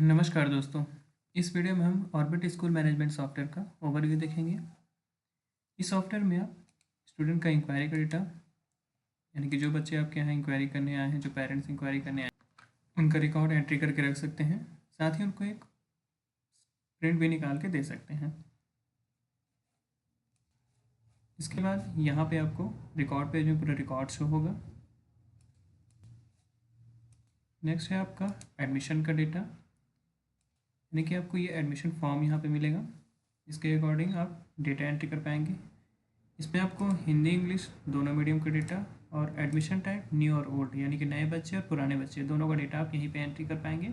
नमस्कार दोस्तों। इस वीडियो में हम ऑर्बिट स्कूल मैनेजमेंट सॉफ्टवेयर का ओवरव्यू देखेंगे। इस सॉफ्टवेयर में आप स्टूडेंट का इंक्वायरी का डेटा, यानी कि जो बच्चे आपके यहाँ इंक्वायरी करने आए हैं, जो पेरेंट्स इंक्वायरी करने आए हैं, उनका रिकॉर्ड एंट्री करके रख सकते हैं। साथ ही उनको एक प्रिंट भी निकाल के दे सकते हैं। इसके बाद यहाँ पे आपको रिकॉर्ड पेज में पूरा रिकॉर्ड शो होगा। नेक्स्ट है आपका एडमिशन का डेटा, यानी कि आपको ये एडमिशन फॉर्म यहाँ पे मिलेगा। इसके अकॉर्डिंग आप डेटा एंट्री कर पाएंगे। इसमें आपको हिंदी इंग्लिश दोनों मीडियम का डेटा और एडमिशन टाइप न्यू और ओल्ड, यानी कि नए बच्चे और पुराने बच्चे दोनों का डेटा आप यहीं पे एंट्री कर पाएंगे।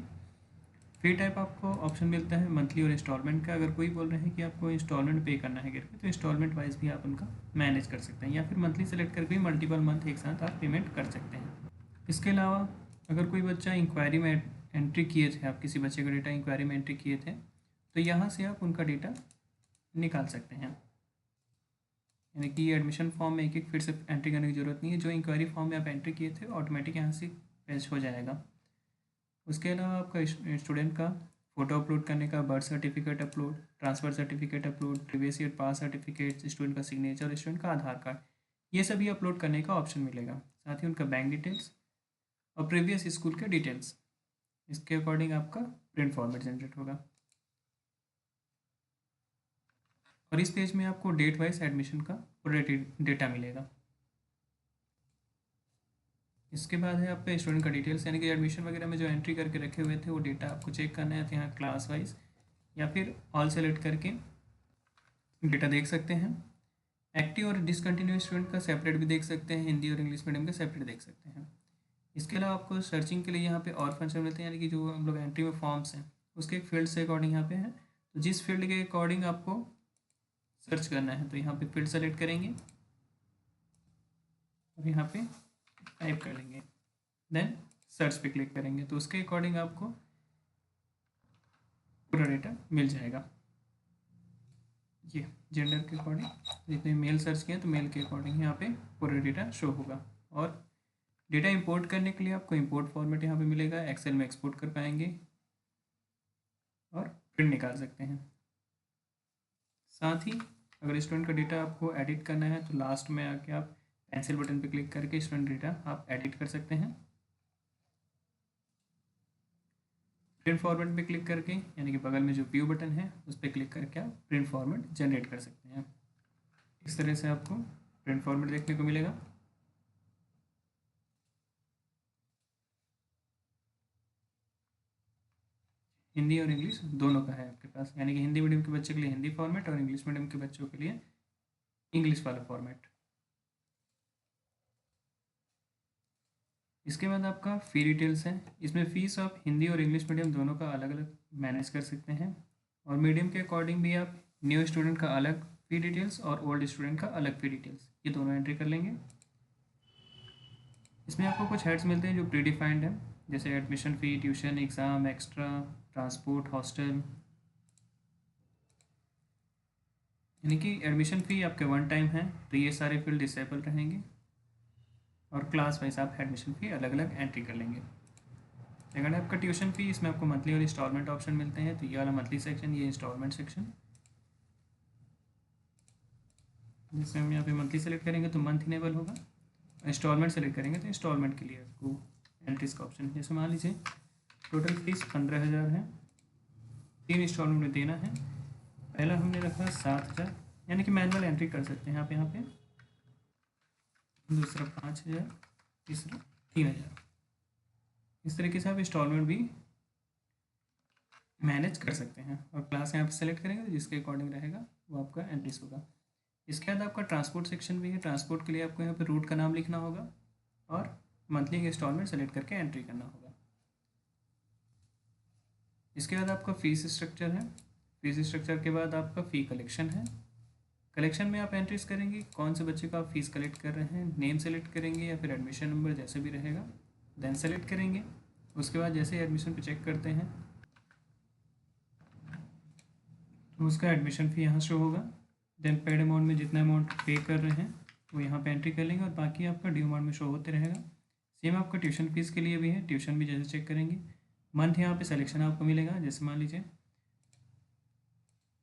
फी टाइप आपको ऑप्शन मिलता है मंथली और इंस्टॉलमेंट का। अगर कोई बोल रहे हैं कि आपको इंस्टॉलमेंट पे करना है करके, तो इंस्टॉलमेंट वाइज भी आप उनका मैनेज कर सकते हैं, या फिर मंथली सेलेक्ट करके भी मल्टीपल मंथ एक साथ आप पेमेंट कर सकते हैं। इसके अलावा अगर कोई बच्चा इंक्वायरी में एंट्री किए थे, आप किसी बच्चे का डेटा इंक्वायरी में एंट्री किए थे, तो यहाँ से आप उनका डेटा निकाल सकते हैं। यानी कि एडमिशन फॉर्म में एक एक फिर से एंट्री करने की ज़रूरत नहीं है। जो इंक्वायरी फॉर्म में आप एंट्री किए थे ऑटोमेटिक यहाँ से पेज हो जाएगा। उसके अलावा आपका स्टूडेंट का फ़ोटो अपलोड करने का, birth certificate upload, transfer certificate upload, previous year pass certificate, student का सिग्नेचर, स्टूडेंट का आधार कार्ड, ये सभी अपलोड करने का ऑप्शन मिलेगा। साथ ही उनका बैंक डिटेल्स और प्रीवियस स्कूल के डिटेल्स, इसके अकॉर्डिंग आपका प्रिंट फॉर्मेट जनरेट होगा। और इस पेज में आपको डेट वाइज एडमिशन का पूरा डेटा मिलेगा। इसके बाद है आपका स्टूडेंट का डिटेल्स, यानी कि एडमिशन वगैरह में जो एंट्री करके रखे हुए थे वो डेटा आपको चेक करना है, तो यहाँ क्लास वाइज या फिर ऑल सेलेक्ट करके डेटा देख सकते हैं। एक्टिव और डिसकंटिन्यूस स्टूडेंट का सेपरेट भी देख सकते हैं, हिंदी और इंग्लिश मीडियम का सेपरेट देख सकते हैं। इसके अलावा आपको सर्चिंग के लिए यहाँ पे और फंक्शन मिलते हैं, यानी कि जो हम लोग एंट्री में फॉर्म्स हैं उसके एक फील्ड से अकॉर्डिंग यहाँ पे है, तो जिस फील्ड के अकॉर्डिंग आपको सर्च करना है तो यहाँ पे फील्ड सेलेक्ट करेंगे और यहाँ पे टाइप कर लेंगे, देन सर्च पे क्लिक करेंगे, तो उसके अकॉर्डिंग आपको पूरा डेटा मिल जाएगा। ये जेंडर के अकॉर्डिंग जितने मेल सर्च किए तो मेल के अकॉर्डिंग यहाँ पे पूरा डेटा शो होगा। और डेटा इंपोर्ट करने के लिए आपको इंपोर्ट फॉर्मेट यहाँ पे मिलेगा, एक्सेल में एक्सपोर्ट कर पाएंगे और प्रिंट निकाल सकते हैं। साथ ही अगर स्टूडेंट का डेटा आपको एडिट करना है तो लास्ट में आके आप पेंसिल बटन पे क्लिक करके स्टूडेंट डेटा आप एडिट कर सकते हैं। प्रिंट फॉर्मेट पे क्लिक करके, यानी कि बगल में जो व्यू बटन है उस पर क्लिक करके आप प्रिंट फॉर्मेट जनरेट कर सकते हैं। इस तरह से आपको प्रिंट फॉर्मेट देखने को मिलेगा। हिंदी और इंग्लिश दोनों का है आपके पास, यानी कि हिंदी मीडियम के बच्चे के लिए हिंदी फॉर्मेट और इंग्लिश मीडियम के बच्चों के लिए इंग्लिश वाला फॉर्मेट। इसके बाद आपका फ़ी डिटेल्स है। इसमें फ़ीस आप हिंदी और इंग्लिश मीडियम दोनों का अलग अलग मैनेज कर सकते हैं, और मीडियम के अकॉर्डिंग भी आप न्यू स्टूडेंट का अलग फ़ी डिटेल्स और ओल्ड स्टूडेंट का अलग फ़ी डिटेल्स, ये दोनों एंट्री कर लेंगे। इसमें आपको कुछ हेड्स मिलते हैं जो प्री डिफाइंड है, जैसे एडमिशन फ़ी, tuition, exam, extra, transport, hostel. यानी कि एडमिशन फ़ी आपके वन टाइम है तो ये सारे फील्ड डिसेबल रहेंगे, और क्लास वाइज आप एडमिशन फ़ी अलग अलग एंट्री कर लेंगे। सेकंड है आपका ट्यूशन फ़ी। इसमें आपको मंथली और इंस्टॉलमेंट ऑप्शन मिलते हैं, तो ये वाला मंथली सेक्शन, ये इंस्टॉलमेंट सेक्शन। जैसे हम यहाँ पे मंथली सेलेक्ट करेंगे तो मंथ इनेबल होगा, इंस्टॉलमेंट सेलेक्ट करेंगे तो इंस्टॉलमेंट के लिए आपको एंट्रीज का ऑप्शन। जैसे मान लीजिए टोटल फीस 15,000 है, 3 इंस्टॉलमेंट में देना है। पहला हमने रखा 7,000, यानी कि मैनुअल एंट्री कर सकते हैं आप यहाँ पे। दूसरा 5,000, तीसरा 3,000। इस तरीके से आप इंस्टॉलमेंट भी मैनेज कर सकते हैं, और क्लास यहाँ पे सेलेक्ट करेंगे तो जिसके अकॉर्डिंग रहेगा वो आपका एंट्रीज होगा। इसके बाद आपका ट्रांसपोर्ट सेक्शन भी है। ट्रांसपोर्ट के लिए आपको यहाँ पे रूट का नाम लिखना होगा और मंथली के इंस्टॉलमेंट सेलेक्ट करके एंट्री करना होगा। इसके बाद आपका फीस स्ट्रक्चर है। फीस स्ट्रक्चर के बाद आपका फ़ी कलेक्शन है। कलेक्शन में आप एंट्रीज करेंगे कौन से बच्चे का आप फीस कलेक्ट कर रहे हैं, नेम सेलेक्ट करेंगे या फिर एडमिशन नंबर जैसे भी रहेगा, देन सेलेक्ट करेंगे। उसके बाद जैसे एडमिशन पे चेक करते हैं तो उसका एडमिशन फ़ी यहाँ शो होगा। देन पेड अमाउंट में जितना अमाउंट पे कर रहे हैं वो यहाँ पे एंट्री कर लेंगे, और बाकी आपका ड्यू अमाउंट में शो होते रहेगा। सेम आपका ट्यूशन फीस के लिए भी है, ट्यूशन भी जैसे चेक करेंगे मंथ यहाँ पे सिलेक्शन आपको मिलेगा। जैसे मान लीजिए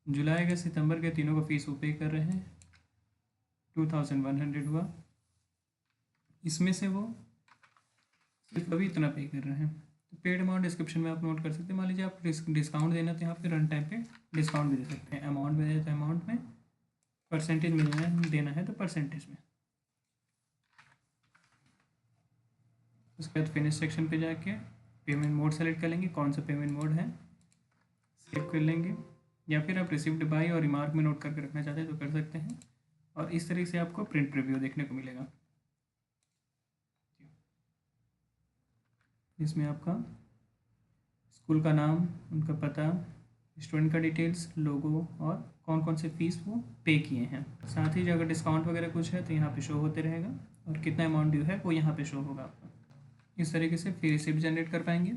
जुलाई का सितंबर के तीनों का फीस वो पे कर रहे हैं, 2100 हुआ। इसमें से वो सिर्फ अभी इतना पे कर रहे हैं। तो पेड अमाउंट डिस्क्रिप्शन में आप नोट कर सकते हैं। मान लीजिए आप डिस्काउंट देना तो यहाँ पे रन टाइम पे डिस्काउंट भी दे सकते हैं। अमाउंट में तो अमाउंट में, परसेंटेज मिलना देना है तो परसेंटेज में। उसके बाद फिनिश सेक्शन पे जाके पेमेंट मोड सेलेक्ट कर लेंगे, कौन सा पेमेंट मोड है, सेव कर लेंगे। या फिर आप रिसिप्ट बाय और रिमार्क में नोट करके रखना चाहते हैं तो कर सकते हैं। और इस तरीके से आपको प्रिंट रिव्यू देखने को मिलेगा। इसमें आपका स्कूल का नाम, उनका पता, स्टूडेंट का डिटेल्स, लोगो और कौन कौन से फीस वो पे किए हैं। साथ ही जो अगर डिस्काउंट वगैरह कुछ है तो यहाँ पे शो होते रहेगा और कितना अमाउंट ड्यू है वो यहाँ पे शो होगा आपका। इस तरीके से फी रिसिप्ट जनरेट कर पाएंगे।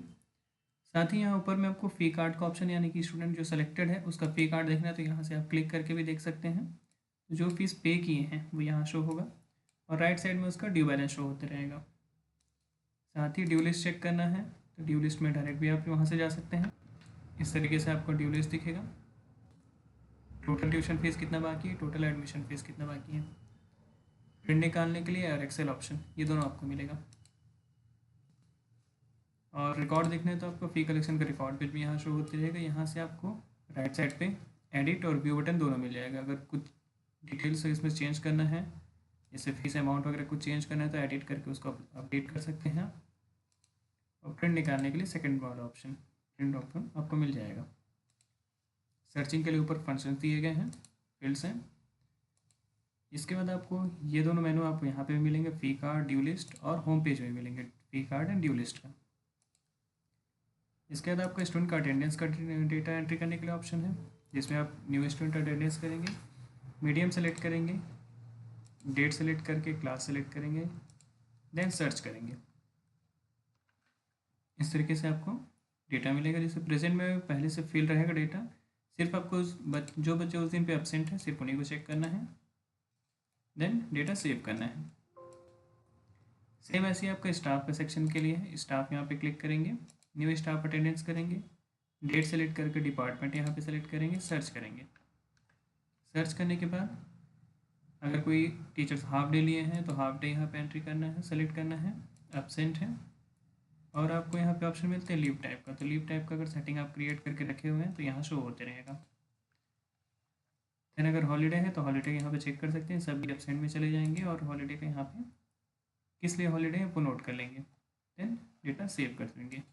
साथ ही यहाँ ऊपर में आपको फ़ी कार्ड का ऑप्शन, यानी कि स्टूडेंट जो सेलेक्टेड है उसका फ़ी कार्ड देखना है तो यहाँ से आप क्लिक करके भी देख सकते हैं। जो फीस पे किए हैं वो यहाँ शो होगा और राइट साइड में उसका ड्यू बैलेंस शो होते रहेगा। साथ ही ड्यू लिस्ट चेक करना है तो ड्यू लिस्ट में डायरेक्ट भी आप वहाँ से जा सकते हैं। इस तरीके से आपको ड्यू लिस्ट दिखेगा। टोटल ट्यूशन फीस कितना बाकी है, टोटल एडमिशन फीस कितना बाकी है। प्रिंट निकालने के लिए और एक्सेल ऑप्शन, ये दोनों आपको मिलेगा। और रिकॉर्ड देखना है तो आपको फ़ी कलेक्शन का रिकॉर्ड पेज भी यहाँ शो होती रहेगा। यहाँ से आपको राइट साइड पे एडिट और व्यू बटन दोनों मिल जाएगा। अगर कुछ डिटेल्स इसमें चेंज करना है, जैसे फीस अमाउंट वगैरह कुछ चेंज करना है तो एडिट करके उसको अपडेट कर सकते हैं। और प्रिंट निकालने के लिए सेकंड वाला ऑप्शन, प्रिंट ऑप्शन आपको मिल जाएगा। सर्चिंग के लिए ऊपर फंक्शन दिए गए हैं, फील्ड्स हैं। इसके बाद आपको ये दोनों मेनू आपको यहाँ पे भी मिलेंगे, फ़ी कार्ड, ड्यू लिस्ट, और होम पेज में मिलेंगे फ़ी कार्ड एंड ड्यू लिस्ट का। इसके बाद आपका स्टूडेंट का अटेंडेंस का डेटा एंट्री करने के लिए ऑप्शन है, जिसमें आप न्यू स्टूडेंट अटेंडेंस करेंगे, मीडियम सेलेक्ट करेंगे, डेट सेलेक्ट करके क्लास सेलेक्ट करेंगे, देन सर्च करेंगे। इस तरीके से आपको डेटा मिलेगा। जैसे प्रेजेंट में पहले से फिल रहेगा डेटा, सिर्फ आपको जो बच्चे उस दिन पे एब्सेंट है सिर्फ उन्हीं को चेक करना है, देन डेटा सेव करना है। सेम ऐसे ही आपका स्टाफ का सेक्शन के लिए है। स्टाफ यहाँ पे क्लिक करेंगे, न्यू स्टाफ अटेंडेंस करेंगे, डेट सेलेक्ट करके डिपार्टमेंट यहाँ पे सेलेक्ट करेंगे, सर्च करेंगे। सर्च करने के बाद अगर कोई टीचर्स हाफ डे लिए हैं तो हाफ डे यहाँ पे एंट्री करना है, सेलेक्ट करना है। एब्सेंट है और आपको यहाँ पे ऑप्शन मिलते हैं लीव टाइप का, तो लीव टाइप का अगर सेटिंग आप क्रिएट करके रखे हुए हैं तो यहाँ शो होते रहेगा। देन अगर हॉलीडे है तो हॉलीडे यहाँ पे चेक कर सकते हैं, सभी एब्सेंट में चले जाएंगे और हॉलीडे का यहाँ पे किस लिए हॉलीडे है वो नोट कर लेंगे, देन डेटा सेव कर देंगे।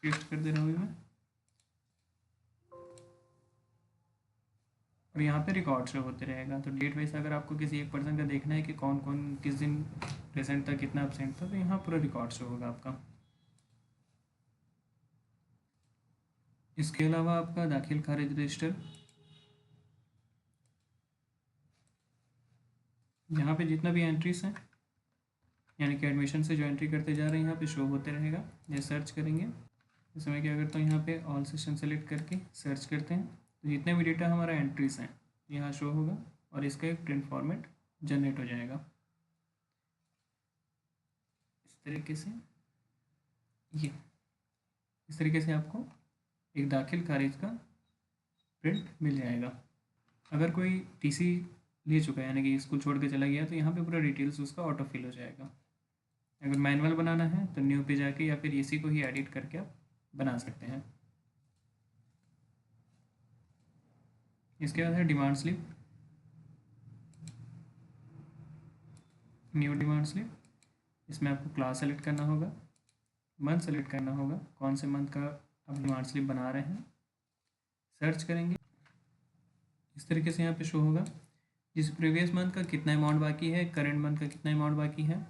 पेस्ट कर दे रहा हूँ मैं और यहाँ पे रिकॉर्ड शो होते रहेगा। तो डेट वाइज अगर आपको किसी एक पर्सन का देखना है कि कौन कौन किस दिन प्रेजेंट था, कितना एब्सेंट था, तो यहाँ पूरा रिकॉर्ड शो होगा आपका। इसके अलावा आपका दाखिल खारिज रजिस्टर, यहाँ पे जितना भी एंट्रीज हैं, यानी कि एडमिशन से जो एंट्री करते जा रहे हैं यहाँ पे शो होते रहेगा। ये सर्च करेंगे, इस समय क्या करता हूँ यहाँ पे ऑल सेक्शन सेलेक्ट करके सर्च करते हैं तो जितने भी डेटा हमारा एंट्रीज हैं यहाँ शो होगा और इसका एक प्रिंट फॉर्मेट जनरेट हो जाएगा। इस तरीके से ये इस तरीके से आपको एक दाखिल खारिज का प्रिंट मिल जाएगा। अगर कोई टीसी ले चुका है यानी कि स्कूल छोड़ के चला गया तो यहाँ पे पूरा डिटेल्स उसका ऑटो फिल हो जाएगा। अगर मैनुअल बनाना है तो न्यू पे जाके या फिर इसी को ही एडिट करके आप बना सकते हैं। इसके बाद है demand slip, new demand slip. इसमें आपको क्लास सेलेक्ट करना होगा, मंथ सेलेक्ट करना होगा, कौन से मंथ का आप डिमांड स्लिप बना रहे हैं, सर्च करेंगे। इस तरीके से यहाँ पे शो होगा जिस प्रीवियस मंथ का कितना अमाउंट बाकी है, करेंट मंथ का कितना अमाउंट बाकी है।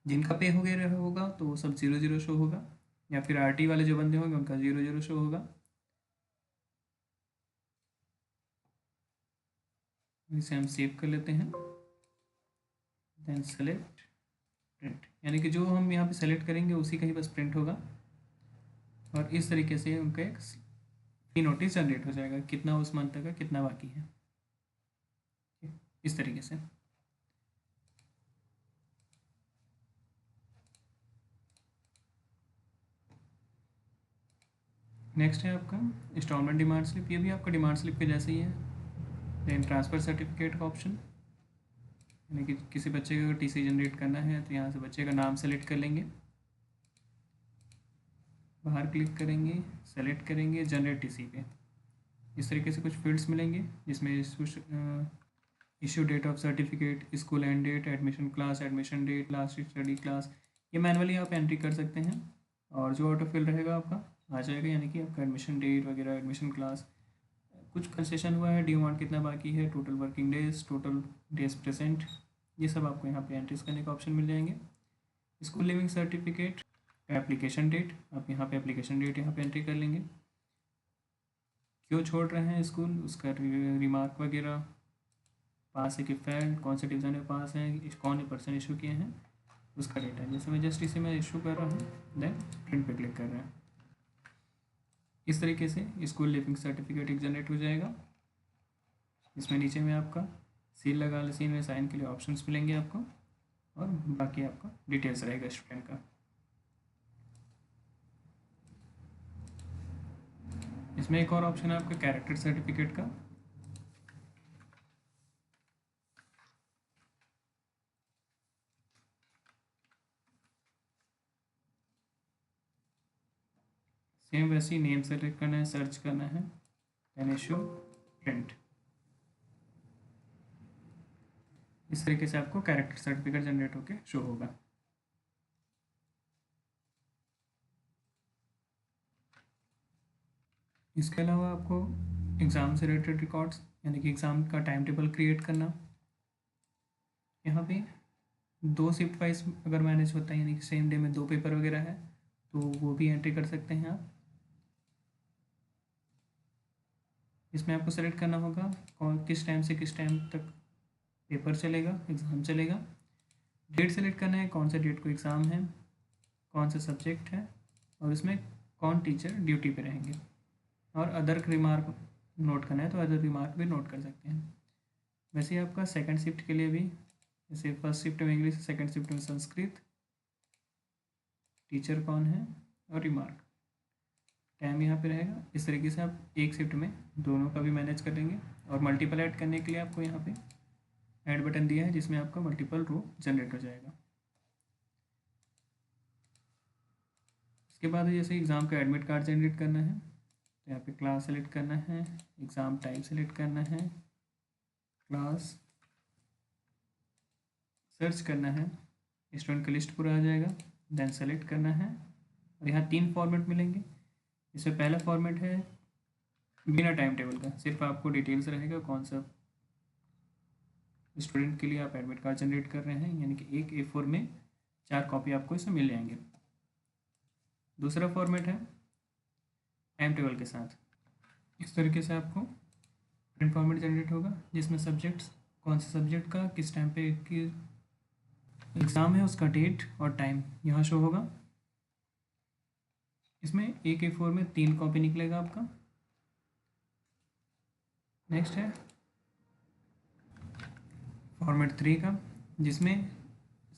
जिनका पे हो गया होगा तो वो सब 0 0 शो होगा, या फिर आरटी वाले जो बंदे होंगे उनका 0 0 शो होगा। इसे हम सेव कर लेते हैं, देन सेलेक्ट प्रिंट, यानी कि जो हम यहाँ पे सेलेक्ट करेंगे उसी का ही बस प्रिंट होगा। और इस तरीके से उनका एक फी नोटिस जनरेट हो जाएगा, कितना उस मंथ का कितना बाकी है, इस तरीके से। नेक्स्ट है आपका इंस्टॉलमेंट डिमांड स्लिप, ये भी आपका डिमांड स्लिप के जैसे ही है। देन ट्रांसफ़र सर्टिफिकेट का ऑप्शन, यानी कि किसी बच्चे का अगर टीसी जनरेट करना है तो यहाँ से बच्चे का नाम सेलेक्ट कर लेंगे, बाहर क्लिक करेंगे, सेलेक्ट करेंगे जनरेट टीसी पे। इस तरीके से कुछ फील्ड्स मिलेंगे जिसमें issue date of certificate, school end date, admission class, admission date, last study class, ये मैनुअली आप एंट्री कर सकते हैं और जो ऑटो फिल रहेगा आपका आ जाएगा, यानी कि आपका एडमिशन डेट वगैरह, एडमिशन क्लास, कुछ कंसेशन हुआ है, ड्यू अमाउंट कितना बाकी है, total working days, total days present, ये सब आपको यहाँ पे एंट्रीज करने का ऑप्शन मिल जाएंगे। School leaving certificate, application date, आप यहाँ पे एप्लीकेशन डेट यहाँ पे एंट्री कर लेंगे, क्यों छोड़ रहे हैं स्कूल उसका रिमार्क वगैरह, पास है कि फेल, कौन से डिवीज़न में पास है, कौन से पर्सन इशू किए हैं, उसका डेटा। जैसे मैं जस्ट इसे मैं इशू कर रहा हूँ, देन प्रिंट पे क्लिक कर रहे हैं। इस तरीके से स्कूल लिविंग सर्टिफिकेट एक जनरेट हो जाएगा। इसमें नीचे में आपका सील लगा ले, सील में साइन के लिए ऑप्शंस मिलेंगे आपको, और बाकी आपका डिटेल्स रहेगा स्टूडेंट का। इसमें एक और ऑप्शन है आपका कैरेक्टर सर्टिफिकेट का। सेम वैसे ही नेम सेलेक्ट करना है, सर्च करना है, देन इशू प्रिंट। इस तरीके से आपको कैरेक्टर सर्टिफिकेट जनरेट होकर शो होगा। इसके अलावा आपको एग्ज़ाम से रिलेटेड रिकॉर्ड्स, यानी कि एग्ज़ाम का टाइम टेबल क्रिएट करना, यहाँ पे 2 शिफ्ट वाइज अगर मैनेज होता है, यानी कि सेम डे में 2 पेपर वगैरह है तो वो भी एंट्री कर सकते हैं आप। इसमें आपको सेलेक्ट करना होगा कौन किस टाइम से किस टाइम तक पेपर चलेगा, एग्ज़ाम चलेगा। डेट सेलेक्ट करना है, कौन से डेट को एग्ज़ाम है, कौन सा सब्जेक्ट है, और इसमें कौन टीचर ड्यूटी पे रहेंगे, और अदर रिमार्क नोट करना है तो अदर रिमार्क भी नोट कर सकते हैं। वैसे ही आपका सेकंड शिफ्ट के लिए भी, जैसे फर्स्ट शिफ्ट में इंग्लिश, सेकंड शिफ्ट में संस्कृत, टीचर कौन है और रिमार्क, टाइम यहाँ पे रहेगा। इस तरीके से आप एक शिफ्ट में दोनों का भी मैनेज कर लेंगे। और मल्टीपल ऐड करने के लिए आपको यहाँ पे ऐड बटन दिया है जिसमें आपका मल्टीपल रो जनरेट हो जाएगा। इसके बाद जैसे एग्ज़ाम का एडमिट कार्ड जनरेट करना है तो यहाँ पे क्लास सेलेक्ट करना है, एग्ज़ाम टाइप सेलेक्ट करना है, क्लास सर्च करना है, स्टूडेंट का लिस्ट पूरा आ जाएगा, देन सेलेक्ट करना है। और यहाँ 3 फॉर्मेट मिलेंगे। इसमें पहला फॉर्मेट है बिना टाइम टेबल का, सिर्फ आपको डिटेल्स रहेगा कौन सा स्टूडेंट के लिए आप एडमिट कार्ड जनरेट कर रहे हैं, यानी कि एक A4 में 4 कॉपी आपको इसमें मिल जाएंगे। दूसरा फॉर्मेट है टाइम टेबल के साथ। इस तरीके से आपको प्रिंट फॉर्मेट जनरेट होगा जिसमें सब्जेक्ट्स, कौन से सब्जेक्ट का किस टाइम पे की एग्ज़ाम है, उसका डेट और टाइम यहाँ शो होगा। इसमें एक A4 में 3 कॉपी निकलेगा आपका। नेक्स्ट है फॉर्मेट 3 का, जिसमें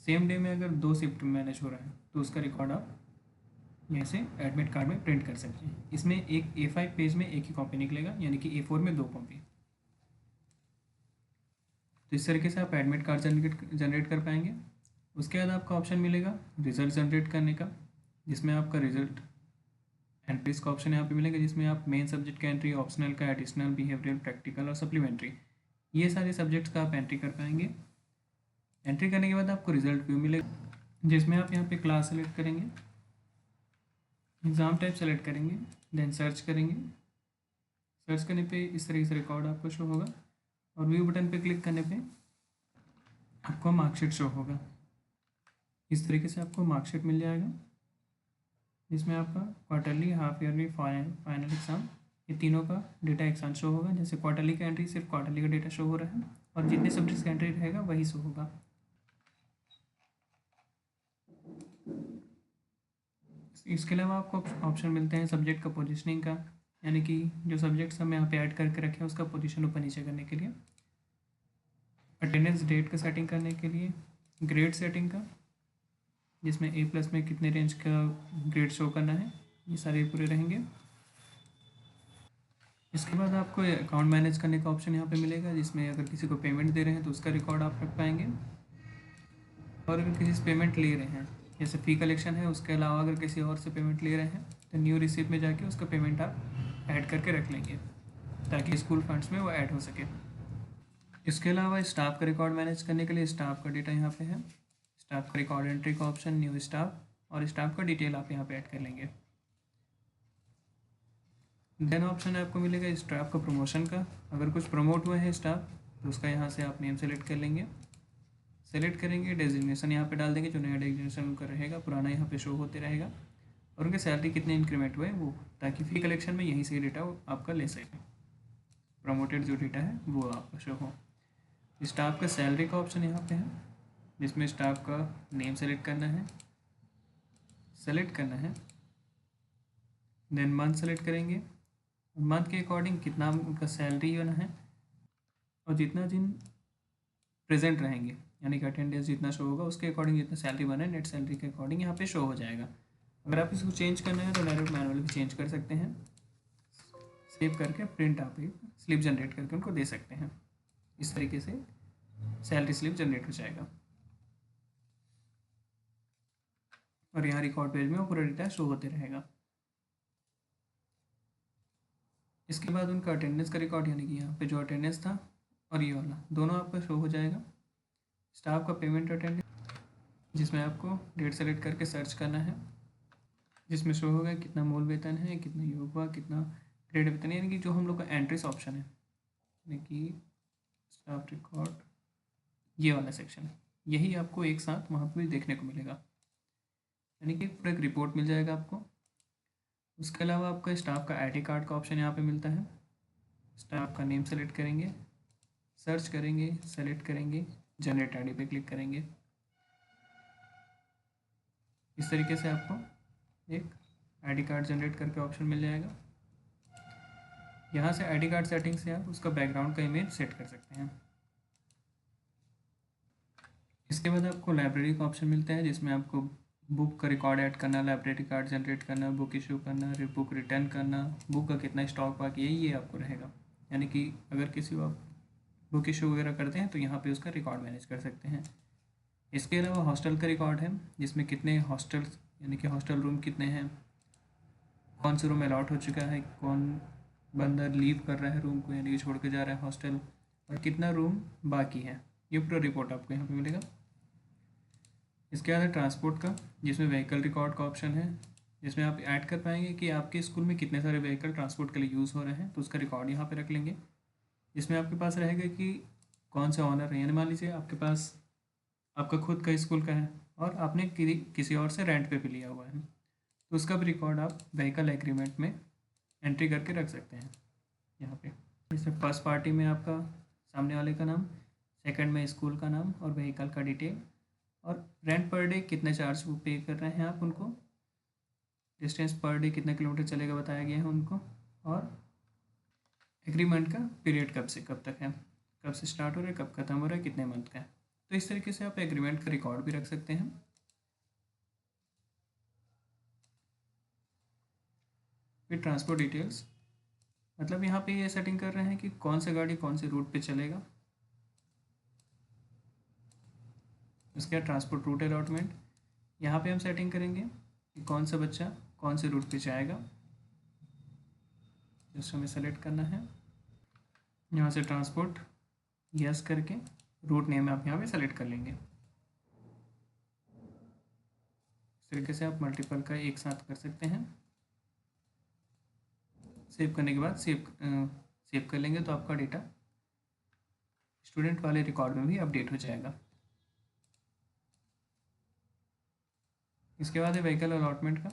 सेम डे में अगर 2 शिफ्ट मैनेज हो रहा है तो उसका रिकॉर्ड आप यहाँ से एडमिट कार्ड में प्रिंट कर सकते हैं। इसमें एक A5 पेज में एक ही कॉपी निकलेगा, यानी कि A4 में 2 कॉपी। तो इस तरीके से आप एडमिट कार्ड जनरेट कर पाएंगे। उसके बाद आपका ऑप्शन मिलेगा रिजल्ट जनरेट करने का, जिसमें आपका रिजल्ट एंट्रीज का ऑप्शन यहाँ पे मिलेगा, जिसमें आप मेन सब्जेक्ट का एंट्री, ऑप्शनल का, एडिशनल, बिहेवियरल, प्रैक्टिकल और सप्लीमेंट्री, ये सारे सब्जेक्ट्स का आप एंट्री कर पाएंगे। एंट्री करने के बाद आपको रिजल्ट व्यू मिलेगा, जिसमें आप यहाँ पे क्लास सेलेक्ट करेंगे, एग्ज़ाम टाइप सेलेक्ट करेंगे, देन सर्च करेंगे। सर्च करने पे इस तरीके से रिकॉर्ड आपको शो होगा, और व्यू बटन पे क्लिक करने पे आपको मार्कशीट शो होगा। इस तरीके से आपको मार्कशीट मिल जाएगा, जिसमें आपका quarterly, half yearly, final exam, ये तीनों का डेटा एक साथ शो होगा। जैसे क्वार्टरली का एंट्री सिर्फ क्वार्टरली का डेटा शो हो रहा है, और जितने सब्जेक्ट्स का एंट्री रहेगा वही शो होगा। इसके अलावा आपको ऑप्शन मिलते हैं सब्जेक्ट का पोजीशनिंग का, यानी कि जो सब्जेक्ट्स हम यहाँ पे ऐड करके रखे हैं उसका पोजीशन ऊपर नीचे करने के लिए, अटेंडेंस डेट का सेटिंग करने के लिए, ग्रेड सेटिंग का, जिसमें A+ में कितने रेंज का ग्रेड शो करना है, ये सारे पूरे रहेंगे। इसके बाद आपको अकाउंट मैनेज करने का ऑप्शन यहाँ पे मिलेगा, जिसमें अगर किसी को पेमेंट दे रहे हैं तो उसका रिकॉर्ड आप रख पाएंगे, और अगर किसी से पेमेंट ले रहे हैं जैसे फ़ी कलेक्शन है, उसके अलावा अगर किसी और से पेमेंट ले रहे हैं तो न्यू रिसीप्ट में जाके उसका पेमेंट आप ऐड करके रख लेंगे ताकि स्कूल फंड्स में वो ऐड हो सके। इसके अलावा स्टाफ का रिकॉर्ड मैनेज करने के लिए स्टाफ का डेटा यहाँ पे है, स्टाफ का रिकॉर्ड एंट्री का ऑप्शन, न्यू स्टाफ और स्टाफ का डिटेल आप यहाँ पे ऐड कर लेंगे। देन ऑप्शन आपको मिलेगा स्टाफ का प्रमोशन का, अगर कुछ प्रमोट हुआ है स्टाफ तो उसका यहाँ से आप नेम सेलेक्ट कर लेंगे, सेलेक्ट करेंगे, डेजिग्नेशन यहाँ पे डाल देंगे, जो नया डेजिग्नेशन उनका रहेगा पुराना यहाँ पे शो होते रहेगा, और उनके सैलरी कितने इंक्रीमेंट हुए वो, ताकि फ़ी कलेक्शन में यहीं से डेटा आपका ले सके, प्रमोटेड जो डेटा है वो आपका शो हो। स्टाफ का सैलरी का ऑप्शन यहाँ पे है, जिसमें स्टाफ का नेम सेलेक्ट करना है, देन मंथ सेलेक्ट करेंगे, मंथ के अकॉर्डिंग कितना उनका सैलरी होना है, और जितना दिन प्रेजेंट रहेंगे यानी कि अटेंडेंस जितना शो होगा उसके अकॉर्डिंग जितना सैलरी बना है नेट सैलरी के अकॉर्डिंग यहाँ पे शो हो जाएगा। अगर आप इसको चेंज करना है तो डायरेक्ट मैनुअली भी चेंज कर सकते हैं, सेव करके प्रिंट आप एक स्लिप जनरेट करके उनको दे सकते हैं, इस तरीके से सैलरी स्लिप जनरेट हो जाएगा और यहाँ रिकॉर्ड पेज में वो पूरा डेटा शो होते रहेगा। इसके बाद उनका अटेंडेंस का रिकॉर्ड यानी कि यहाँ पे जो अटेंडेंस था और ये वाला दोनों आपका शो हो जाएगा। स्टाफ का पेमेंट अटेंडेंस, जिसमें आपको डेट सेलेक्ट करके सर्च करना है, जिसमें शो होगा कितना मूल वेतन है, कितना योग हुआ, कितना ग्रेड वेतन है, यानी कि जो हम लोग का एंट्रीज ऑप्शन है, यानी कि स्टाफ रिकॉर्ड ये वाला सेक्शन है, यही आपको एक साथ वहाँ पर देखने को मिलेगा, यानी कि पूरा एक रिपोर्ट मिल जाएगा आपको। उसके अलावा आपका स्टाफ का आईडी कार्ड का ऑप्शन यहाँ पे मिलता है, स्टाफ का नेम सेलेक्ट करेंगे, सर्च करेंगे, सेलेक्ट करेंगे, जनरेट आईडी पे क्लिक करेंगे, इस तरीके से आपको एक आईडी कार्ड जनरेट करके ऑप्शन मिल जाएगा। यहाँ से आईडी कार्ड सेटिंग से आप उसका बैकग्राउंड का इमेज सेट कर सकते हैं। इसके बाद आपको लाइब्रेरी का ऑप्शन मिलता है, जिसमें आपको बुक का रिकॉर्ड ऐड करना, लाइब्रेरी कार्ड जनरेट करना, बुक इशू करना, बुक रिटर्न करना, बुक का कितना स्टॉक बाकी है ये आपको रहेगा, यानी कि अगर किसी को आप बुक इशू वगैरह करते हैं तो यहाँ पे उसका रिकॉर्ड मैनेज कर सकते हैं। इसके अलावा हॉस्टल का रिकॉर्ड है, जिसमें कितने हॉस्टल्स यानी कि हॉस्टल रूम कितने हैं, कौन सा रूम अलॉट हो चुका है, कौन बंदा लीव कर रहा है रूम को यानी कि छोड़ के जा रहा है हॉस्टल, और कितना रूम बाकी है, ये पूरा रिपोर्ट आपको यहाँ पे मिलेगा। इसके बाद है ट्रांसपोर्ट का, जिसमें व्हीकल रिकॉर्ड का ऑप्शन है, जिसमें आप ऐड कर पाएंगे कि आपके स्कूल में कितने सारे व्हीकल ट्रांसपोर्ट के लिए यूज़ हो रहे हैं, तो उसका रिकॉर्ड यहाँ पे रख लेंगे, जिसमें आपके पास रहेगा कि कौन से ऑनर है, यानी मान लीजिए आपके पास आपका खुद का स्कूल का है और आपने किसी और से रेंट पे भी लिया हुआ है, तो उसका भी रिकॉर्ड आप व्हीकल एग्रीमेंट में एंट्री करके रख सकते हैं यहाँ पे। जैसे फर्स्ट पार्टी में आपका सामने वाले का नाम, सेकंड में स्कूल का नाम और व्हीकल का डिटेल, और रेंट पर डे कितने चार्ज पे कर रहे हैं आप उनको, डिस्टेंस पर डे कितना किलोमीटर चलेगा बताया गया है उनको, और एग्रीमेंट का पीरियड कब से कब तक है, कब से स्टार्ट हो रहा है कब ख़त्म हो रहा है, कितने मंथ का है। तो इस तरीके से आप एग्रीमेंट का रिकॉर्ड भी रख सकते हैं। फिर ट्रांसपोर्ट डिटेल्स, मतलब यहाँ पे ये सेटिंग कर रहे हैं कि कौन सा गाड़ी कौन से रूट पे चलेगा। उसके बाद ट्रांसपोर्ट रूट अलॉटमेंट, यहाँ पे हम सेटिंग करेंगे कि कौन सा बच्चा कौन से रूट पे जाएगा, जस्ट हमें सेलेक्ट करना है, यहाँ से ट्रांसपोर्ट यस करके रूट नेम आप यहाँ पे सेलेक्ट कर लेंगे। इस तरीके से आप मल्टीपल का एक साथ कर सकते हैं। सेव करने के बाद सेव कर लेंगे तो आपका डेटा स्टूडेंट वाले रिकॉर्ड में भी अपडेट हो जाएगा। इसके बाद है व्हीकल अलॉटमेंट का,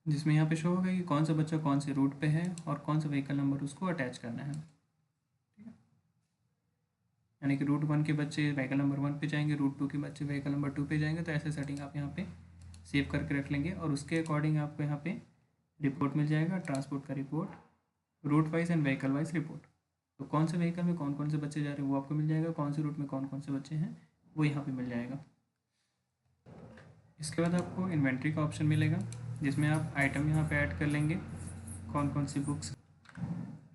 जिसमें यहाँ पे शो होगा कि कौन सा बच्चा कौन से रूट पे है और कौन सा व्हीकल नंबर उसको अटैच करना है, ठीक है। यानी कि रूट 1 के बच्चे व्हीकल नंबर 1 पे जाएंगे, रूट 2 के बच्चे व्हीकल नंबर 2 पे जाएंगे, तो ऐसे सेटिंग आप यहाँ पे सेव करके रख लेंगे और उसके अकॉर्डिंग आपको यहाँ पे रिपोर्ट मिल जाएगा, ट्रांसपोर्ट का report, route wise and vehicle wise report. तो कौन से व्हीकल में कौन कौन से बच्चे जा रहे हैं वो आपको मिल जाएगा, कौन से रूट में कौन कौन से बच्चे हैं वो यहाँ पे मिल जाएगा। इसके बाद आपको इन्वेंट्री का ऑप्शन मिलेगा, जिसमें आप आइटम यहाँ पे ऐड कर लेंगे, कौन कौन सी बुक्स,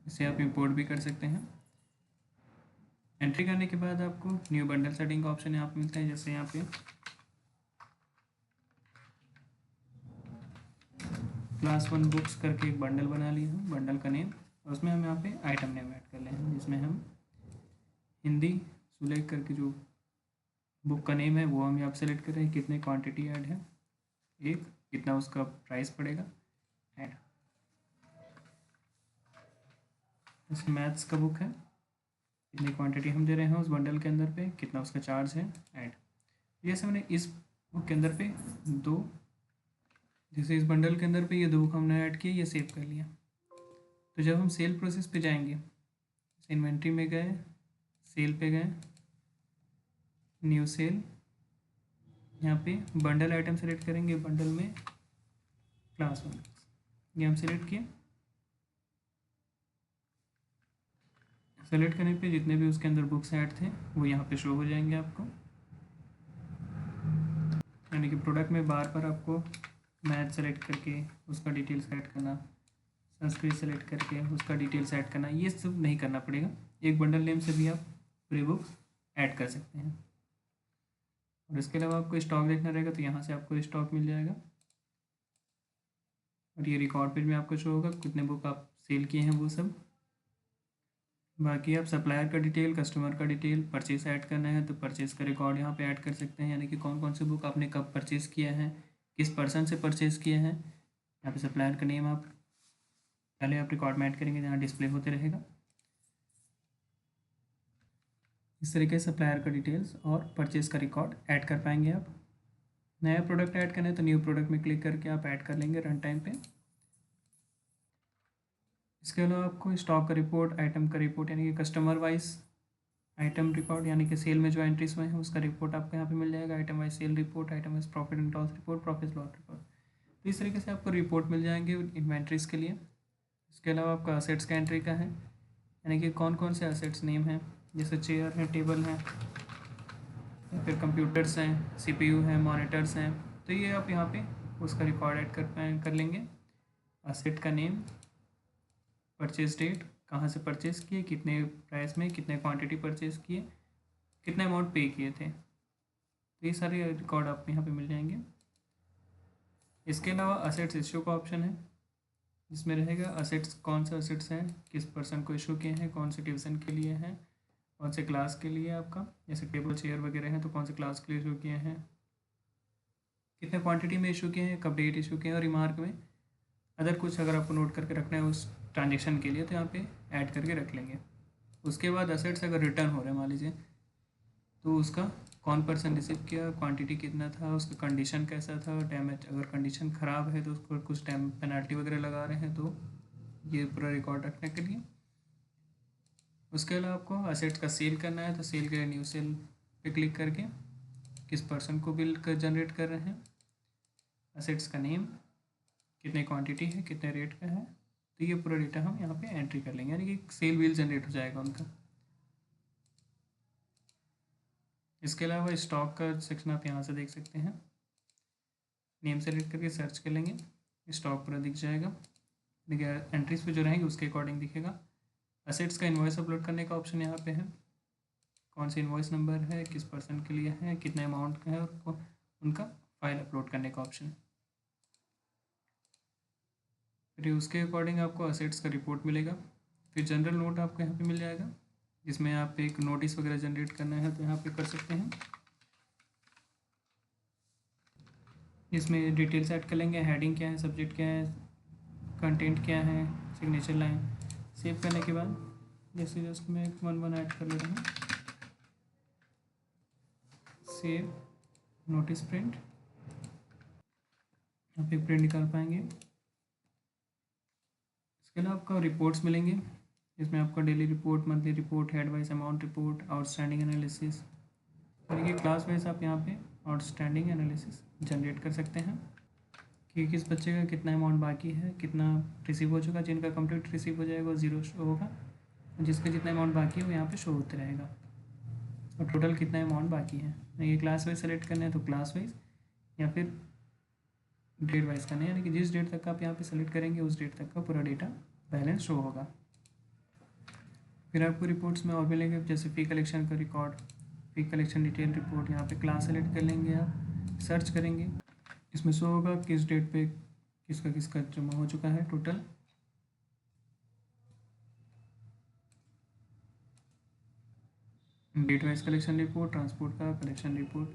इसे आप इंपोर्ट भी कर सकते हैं। एंट्री करने के बाद आपको न्यू बंडल सेटिंग का ऑप्शन यहाँ पे मिलता है। जैसे यहाँ पे क्लास 1 बुक्स करके एक बंडल बना लिया हूँ, बंडल का नेम, और उसमें हम यहाँ पे आइटम नेम ऐड कर ले हैं, जिसमें हम हिंदी सुलेख करके जो बुक का नेम है वो हम यहाँ पे सेलेक्ट कर रहे हैं। कितने क्वांटिटी ऐड है, एक, कितना उसका प्राइस पड़ेगा ऐड। जैसे मैथ्स का बुक है, कितनी क्वांटिटी हम दे रहे हैं उस बंडल के अंदर पे, कितना उसका चार्ज है ऐड। जैसे हमने इस बुक के अंदर पे दो, जैसे इस बंडल के अंदर पे ये दो बुक हमने ऐड किया, ये सेव कर लिया। तो जब हम सेल प्रोसेस पे जाएंगे, इन्वेंट्री में गए, सेल पे गए, न्यू सेल, यहाँ पे बंडल आइटम सेलेक्ट करेंगे, बंडल में क्लास 1 ये हम सेलेक्ट किए। सेलेक्ट करने पे जितने भी उसके अंदर बुक्स ऐड थे वो यहाँ पे शो हो जाएंगे आपको। यानी कि प्रोडक्ट में बार बार आपको मैथ सेलेक्ट करके उसका डिटेल्स ऐड करना, संस्कृत सेलेक्ट करके उसका डिटेल्स ऐड करना, ये सब नहीं करना पड़ेगा। एक बंडल नेम से भी आप पूरी बुक्स ऐड कर सकते हैं। और इसके अलावा आपको स्टॉक देखना रहेगा तो यहाँ से आपको स्टॉक मिल जाएगा, और ये रिकॉर्ड पेज में आपको शो होगा कितने बुक आप सेल किए हैं वो सब। बाकी आप सप्लायर का डिटेल, कस्टमर का डिटेल, परचेस ऐड करना है तो परचेस का रिकॉर्ड यहाँ पे ऐड कर सकते हैं, यानी कि कौन कौन सी बुक आपने कब परचेस किया है, किस पर्सन से परचेस किया है। यहाँ पे सप्लायर का नेम आप पहले आप रिकॉर्ड में ऐड करेंगे, जहाँ डिस्प्ले होते रहेगा। इस तरीके से सप्लायर का डिटेल्स और परचेस का रिकॉर्ड ऐड कर पाएंगे आप। नया प्रोडक्ट ऐड करना है तो न्यू प्रोडक्ट में क्लिक करके आप ऐड कर लेंगे रन टाइम पे। इसके अलावा आपको स्टॉक का रिपोर्ट, आइटम का रिपोर्ट, यानी कि कस्टमर वाइज आइटम रिकॉर्ड, यानी कि सेल में जो एंट्रीज हुए हैं उसका रिपोर्ट आपको यहाँ पे मिल जाएगा। Item wise sale report, item wise profit and loss report, profit loss report, तो इस तरीके से आपको रिपोर्ट मिल जाएंगे इन्वेंट्रीज के लिए। इसके अलावा आपका असेट्स का एंट्री का है, यानी कि कौन कौन से असेट्स नेम हैं, जैसे चेयर है, टेबल है, या फिर कंप्यूटर्स हैं, CPU हैं, मॉनिटर्स हैं, तो ये आप यहाँ पे उसका रिकॉर्ड ऐड कर लेंगे। असेट का नेम, परचेज डेट, कहाँ से परचेज़ किए, कितने प्राइस में, कितने क्वांटिटी परचेज़ किए, कितना अमाउंट पे किए थे, तो ये सारे रिकॉर्ड आपको यहाँ पे मिल जाएंगे। इसके अलावा असेट्स इशू का ऑप्शन है, जिसमें रहेगा असेट्स, कौन से असेट्स हैं, किस पर्सन को इशू किए हैं, कौन से डिवीज़न के लिए हैं, कौन से क्लास के लिए आपका, जैसे टेबल चेयर वगैरह हैं तो कौन से क्लास के लिए इशू किए हैं, कितने क्वांटिटी में इशू किए हैं, कब डेट इशू किए हैं, और रिमार्क में अदर कुछ अगर आपको नोट करके रखना है उस ट्रांजेक्शन के लिए तो यहाँ पे ऐड करके रख लेंगे। उसके बाद असेट्स अगर रिटर्न हो रहे हैं मान लीजिए, तो उसका कौन पर्सन रिसीव किया, क्वांटिटी कितना था, उसका कंडीशन कैसा था, डैमेज, अगर कंडीशन ख़राब है तो उसको कुछ टाइम पेनल्टी वगैरह लगा रहे हैं, तो ये पूरा रिकॉर्ड रखने के लिए। उसके अलावा आपको असेट्स का सेल करना है तो सेल के लिए न्यू सेल पे क्लिक करके किस पर्सन को बिल कर जनरेट कर रहे हैं, असेट्स का नेम, कितने क्वांटिटी है, कितने रेट का है, तो ये पूरा डेटा हम यहाँ पे एंट्री कर लेंगे, यानी कि सेल बिल जनरेट हो जाएगा उनका। इसके अलावा स्टॉक का सेक्शन आप यहाँ से देख सकते हैं, नेम सेलेक्ट करके सर्च कर लेंगे, स्टॉक पूरा दिख जाएगा। देखिए एंट्रीज पे जो रहेंगे उसके अकॉर्डिंग दिखेगा। असेट्स का इन्वॉइस अपलोड करने का ऑप्शन यहाँ पे है, कौन सी इन्वॉइस नंबर है, किस पर्सन के लिए है, कितने अमाउंट का है, और उनका फाइल अपलोड करने का ऑप्शन। फिर उसके अकॉर्डिंग आपको असेट्स का रिपोर्ट मिलेगा। फिर जनरल नोट आपको यहाँ पे मिल जाएगा, जिसमें आप एक नोटिस वगैरह जनरेट करना है तो यहाँ पे कर सकते हैं। इसमें डिटेल्स ऐड कर लेंगे, हेडिंग क्या है, सब्जेक्ट क्या है, कंटेंट क्या है, सिग्नेचर लाइन। सेव करने के बाद जैसे जस्ट मैं एक वन ऐड कर ले रहा हूँ, सेव, नोटिस प्रिंट, यहाँ पे प्रिंट निकाल पाएंगे। इसके अलावा आपको रिपोर्ट्स मिलेंगे, इसमें आपका daily report, monthly report, head wise amount report, outstanding analysis, यानी कि क्लास वाइज आप यहाँ पे आउटस्टैंडिंग एनालिसिस जनरेट कर सकते हैं कि किस बच्चे का कितना अमाउंट बाकी है, कितना रिसीव हो चुका, जिनका कंप्लीट रिसीव हो जाएगा वो 0 शो होगा, जिसका जितना अमाउंट बाकी है वो यहाँ पे शो होते रहेगा, और टोटल कितना अमाउंट बाकी है। ये क्लास वाइज सेलेक्ट करना है तो क्लास वाइज, या फिर डेट वाइज करना है, यानी कि जिस डेट तक का आप यहाँ पे सेलेक्ट करेंगे उस डेट तक का पूरा डेटा बैलेंस शो होगा। फिर आपको रिपोर्ट्स में और मिलेंगे, जैसे फ़ी कलेक्शन का रिकॉर्ड, फ़ी कलेक्शन डिटेल रिपोर्ट। यहाँ पे क्लास सेलेक्ट कर लेंगे, आप सर्च करेंगे, इसमें शो होगा किस डेट पे किसका किसका जमा हो चुका है total. Date wise collection report, transport का कलेक्शन रिपोर्ट।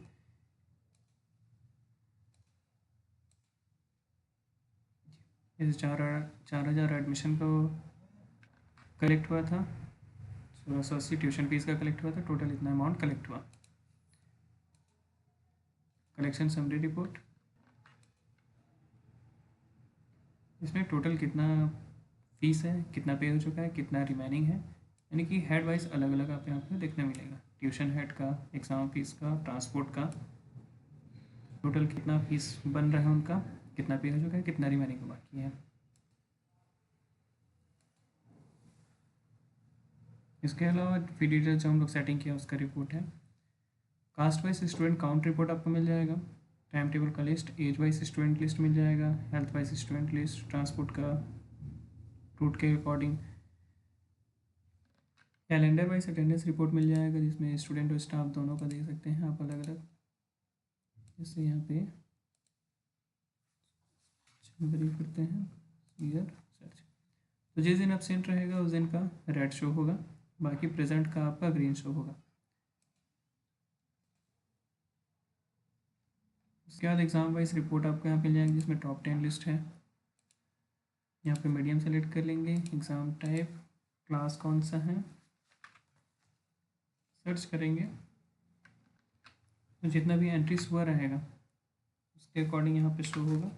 जैसे 4,000 एडमिशन का कलेक्ट हुआ था, 1680 ट्यूशन फीस का कलेक्ट हुआ था, टोटल इतना अमाउंट कलेक्ट हुआ। कलेक्शन समरी रिपोर्ट, इसमें टोटल कितना फीस है, कितना पे हो चुका है, कितना रिमेनिंग है, यानी कि हेड वाइज अलग अलग आप यहाँ पे देखने मिलेगा। ट्यूशन हेड का, एग्ज़ाम फीस का, ट्रांसपोर्ट का, टोटल कितना फीस बन रहा है उनका, कितना पे हो चुका है, कितना रिमेनिंग बाकी है। इसके अलावा फी डिटेल जो हम लोग सेटिंग किया उसका रिपोर्ट है। Caste wise student count report आपको मिल जाएगा, टाइम टेबल का list, age wise student list मिल जाएगा, health wise student list, transport का रूट के according, calendar wise attendance report मिल जाएगा, जिसमें स्टूडेंट और स्टाफ दोनों का दे सकते हैं आप अलग अलग। जैसे यहाँ पे समरी करते हैं, ईयर सर्च, तो जिस दिन एब्सेंट रहेगा उस दिन का रेड शो होगा, बाकी प्रेजेंट का आपका ग्रीन शो होगा। उसके बाद एग्ज़ाम वाइज रिपोर्ट आपको यहाँ मिल जाएगी, जिसमें टॉप 10 लिस्ट है। यहाँ पे मीडियम सेलेक्ट कर लेंगे, एग्ज़ाम टाइप, क्लास कौन सा है, सर्च करेंगे, तो जितना भी एंट्रीज हुआ रहेगा उसके अकॉर्डिंग यहाँ पे शो होगा।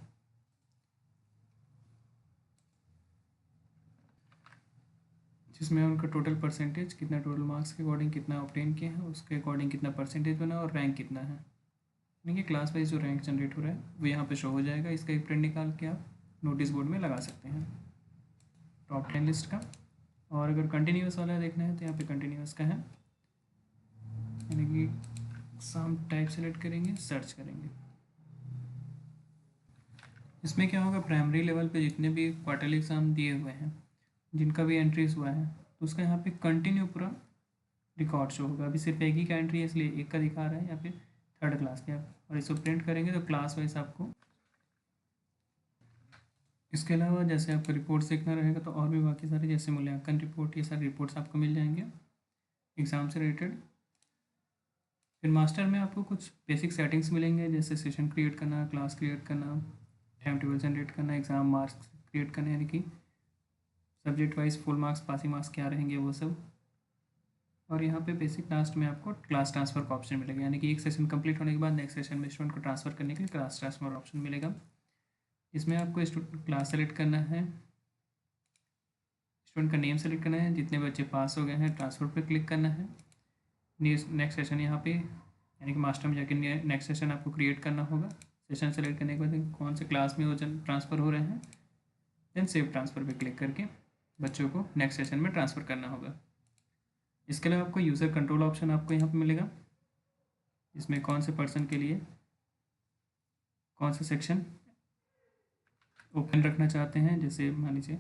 जिसमें उनका टोटल परसेंटेज कितना, टोटल मार्क्स के अकॉर्डिंग कितना ऑब्टेन किया है, उसके अकॉर्डिंग कितना परसेंटेज बना और रैंक कितना है, यानी कि क्लास वाइज जो रैंक जनरेट हो रहा है वो यहाँ पे शो हो जाएगा। इसका एक प्रिंट निकाल के आप नोटिस बोर्ड में लगा सकते हैं टॉप 10 लिस्ट का। और अगर कंटिन्यूस वाला देखना है तो यहाँ पे कंटिन्यूस का है, यानी कि एग्जाम टाइप सेलेक्ट करेंगे, सर्च करेंगे। इसमें क्या होगा, प्राइमरी लेवल पे जितने भी क्वार्टरली एग्ज़ाम दिए हुए हैं, जिनका भी एंट्रीज हुआ है, तो उसका यहाँ पे कंटिन्यू पूरा रिकॉर्ड शो होगा। अभी सिर्फ एक ही का एंट्री है इसलिए एक का दिखा रहा है यहाँ पे, थर्ड क्लास के आप, और इसको प्रिंट करेंगे तो क्लास वाइज आपको। इसके अलावा जैसे आपको रिपोर्ट्स देखना रहेगा तो और भी बाकी सारे, जैसे मूल्यांकन रिपोर्ट, ये सारे रिपोर्ट्स आपको मिल जाएंगे एग्ज़ाम से रिलेटेड। फिर मास्टर में आपको कुछ बेसिक सेटिंग्स मिलेंगे, जैसे सेशन क्रिएट करना, क्लास क्रिएट करना, टाइम टेबल जनरेट करना, एग्ज़ाम मार्क्स क्रिएट करना, यानी कि subject wise full marks, passing marks क्या रहेंगे वो सब। और यहाँ पे बेसिक लास्ट में आपको क्लास ट्रांसफ़र का ऑप्शन मिलेगा, यानी कि एक सेशन कंप्लीट होने के बाद नेक्स्ट सेशन में स्टूडेंट को ट्रांसफ़र करने के लिए क्लास ट्रांसफ़र ऑप्शन मिलेगा। इसमें आपको क्लास सेलेक्ट करना है, स्टूडेंट का नेम सेलेक्ट करना है, जितने बच्चे पास हो गए हैं ट्रांसफ़र पर क्लिक करना है। नेक्स्ट सेशन यहाँ पे, यानी कि मास्टर में जाके नेक्स्ट सेशन आपको क्रिएट करना होगा। सेशन सेलेक्ट करने के बाद कौन से क्लास में वो ट्रांसफ़र हो रहे हैं, देन सेव ट्रांसफ़र पे क्लिक करके बच्चों को नेक्स्ट सेशन में ट्रांसफ़र करना होगा। इसके अलावा आपको यूज़र कंट्रोल ऑप्शन आपको यहाँ पे मिलेगा, इसमें कौन से पर्सन के लिए कौन सा सेक्शन ओपन रखना चाहते हैं। जैसे मान लीजिए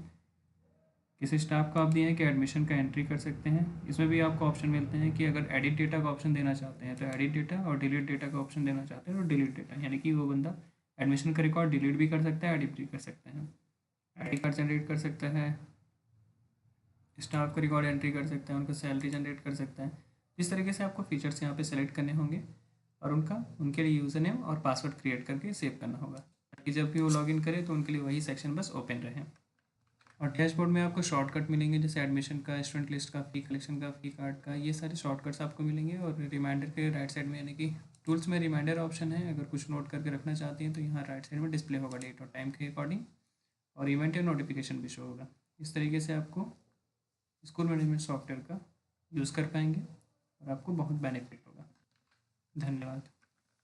किसी स्टाफ को आप दिए हैं कि एडमिशन का एंट्री कर सकते हैं, इसमें भी आपको ऑप्शन मिलते हैं कि अगर एडिट डेटा का ऑप्शन देना चाहते हैं तो एडिट डेटा, और डिलीट डेटा का ऑप्शन देना चाहते हैं तो डिलीट डेटा, यानी कि वो बंदा एडमिशन का रिकॉर्ड डिलीट भी कर सकता है, एडिट भी कर सकते हैं, आई कार्ड जनरेट कर सकता है, स्टाफ का रिकॉर्ड एंट्री कर सकता है, उनका सैलरी जनरेट कर सकता है। इस तरीके से आपको फीचर्स यहाँ पे सेलेक्ट करने होंगे और उनके लिए यूज़र नेम और पासवर्ड क्रिएट करके सेव करना होगा, ताकि जब भी वो लॉगिन करें तो उनके लिए वही सेक्शन बस ओपन रहे। और डैशबोर्ड में आपको शॉर्टकट मिलेंगे, जैसे एडमिशन का, स्टूडेंट लिस्ट का, फ़ी कलेक्शन का, फ़ी कार्ड का, ये सारे शॉर्टकट्स आपको मिलेंगे। और रिमाइंडर के राइट साइड में, यानी कि टूल्स में रिमाइंडर ऑप्शन है, अगर कुछ नोट करके रखना चाहते हैं तो यहाँ राइट साइड में डिस्प्ले होगा डेट और टाइम के अकॉर्डिंग, और इवेंट या नोटिफिकेशन भी शो होगा। इस तरीके से आपको स्कूल मैनेजमेंट सॉफ्टवेयर का यूज़ कर पाएंगे और आपको बहुत बेनिफिट होगा। धन्यवाद।